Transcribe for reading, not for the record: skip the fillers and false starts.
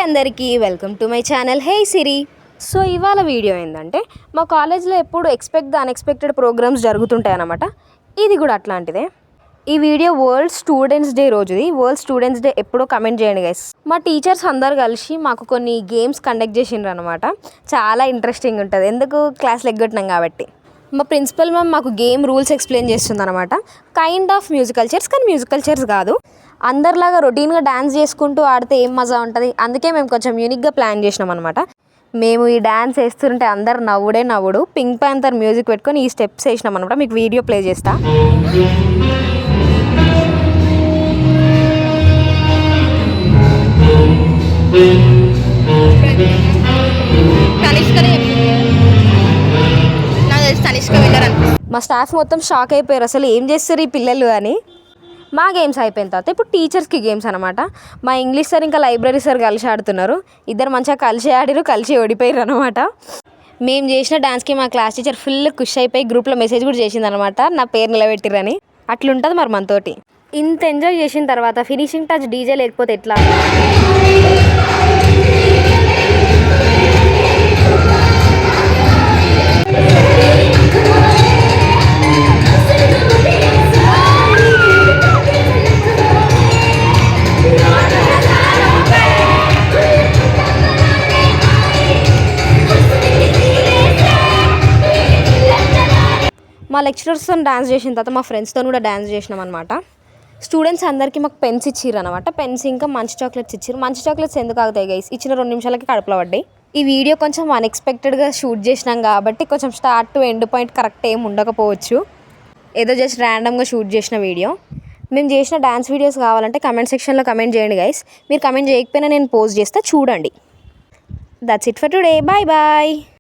అందరికీ welcome to my channel hey Siri. So ఇవాళ video ఏంటంటే మా కాలేజ్లో ఎప్పుడు ఎక్స్పెక్ట్ ద అన్ఎక్స్పెక్టెడ్ ప్రోగ్రామ్స్ జరుగుతుంటాయి అన్నమాట. ఇది కూడా అట్లాంటిదే. ఈ వీడియో వరల్డ్ స్టూడెంట్స్ డే రోజుది. వరల్డ్ స్టూడెంట్స్ డే ఎప్పుడో కమెంట్ చేయండి గైస్. మా టీచర్స్ అందరు కలిసి మాకు కొన్ని గేమ్స్ కండక్ట్ చేసిండ్రు అనమాట. చాలా ఇంట్రెస్టింగ్ ఉంటుంది, ఎందుకు క్లాస్లో ఎగ్గొట్టినాం కాబట్టి. మా ప్రిన్సిపల్ మ్యామ్ మాకు గేమ్ రూల్స్ ఎక్స్ప్లెయిన్ చేస్తుంది అనమాట. కైండ్ ఆఫ్ మ్యూజికల్ చైర్స్, కానీ మ్యూజికల్ చైర్స్ కాదు. అందరిలాగా రొటీన్గా డ్యాన్స్ చేసుకుంటూ ఆడితే ఏం మజా ఉంటుంది, అందుకే మేము కొంచెం యూనిక్గా ప్లాన్ చేసినాం అనమాట. మేము ఈ డ్యాన్స్ వేస్తుంటే అందరు నవ్వుడు. పింక్ ప్యాంథర్ మ్యూజిక్ పెట్టుకొని ఈ స్టెప్స్ వేసినాం అనమాట. మీకు వీడియో ప్లే చేస్తా. మా స్టాఫ్ మొత్తం షాక్ అయిపోయారు, అసలు ఏం చేస్తారు ఈ పిల్లలు అని. మా గేమ్స్ అయిపోయిన తర్వాత ఇప్పుడు టీచర్స్కి గేమ్స్ అనమాట. మా ఇంగ్లీష్ సార్ ఇంకా లైబ్రరీ సార్ కలిసి ఆడుతున్నారు. ఇద్దరు మంచిగా కలిసి ఆడిరు, కలిసి ఓడిపోయారు అనమాట. మేము చేసిన డాన్స్కి మా క్లాస్ టీచర్ ఫుల్ ఖుషి అయిపోయి గ్రూప్లో మెసేజ్ కూడా చేసింది అనమాట, నా పేరు నిలబెట్టిరని. అట్లుంటుంది మరి మనతోటి. ఇంత ఎంజాయ్ చేసిన తర్వాత ఫినిషింగ్ టచ్ డీజే లేకపోతే ఎట్లా? మా లెక్చరర్స్తో డాన్స్ చేసిన తర్వాత మా ఫ్రెండ్స్తో కూడా డాన్స్ చేసినాం అనమాట. స్టూడెంట్స్ అందరికీ మాకు పెన్స్ ఇచ్చిర్రు అనమాట. పెన్స్ ఇంకా మంచి చాక్లెట్స్ ఇచ్చిర్రు. మంచి చాక్లెట్స్ ఎందుకు ఆగుతాయి గైస్, ఇచ్చిన 2 నిమిషాలకి కడుపులో పడ్డాయి. ఈ వీడియో కొంచెం అన్ఎక్స్పెక్టెడ్గా షూట్ చేసినాం కాబట్టి కొంచెం start to end point correct ఏం ఉండకపోవచ్చు. ఏదో జస్ట్ ర్యాండమ్గా షూట్ చేసిన వీడియో. మేము చేసిన డాన్స్ వీడియోస్ కావాలంటే కమెంట్ సెక్షన్లో కమెంట్ చేయండి గైస్. మీరు కమెంట్ చేయకపోయినా నేను పోస్ట్ చేస్తా, చూడండి. That's it for today. Bye bye.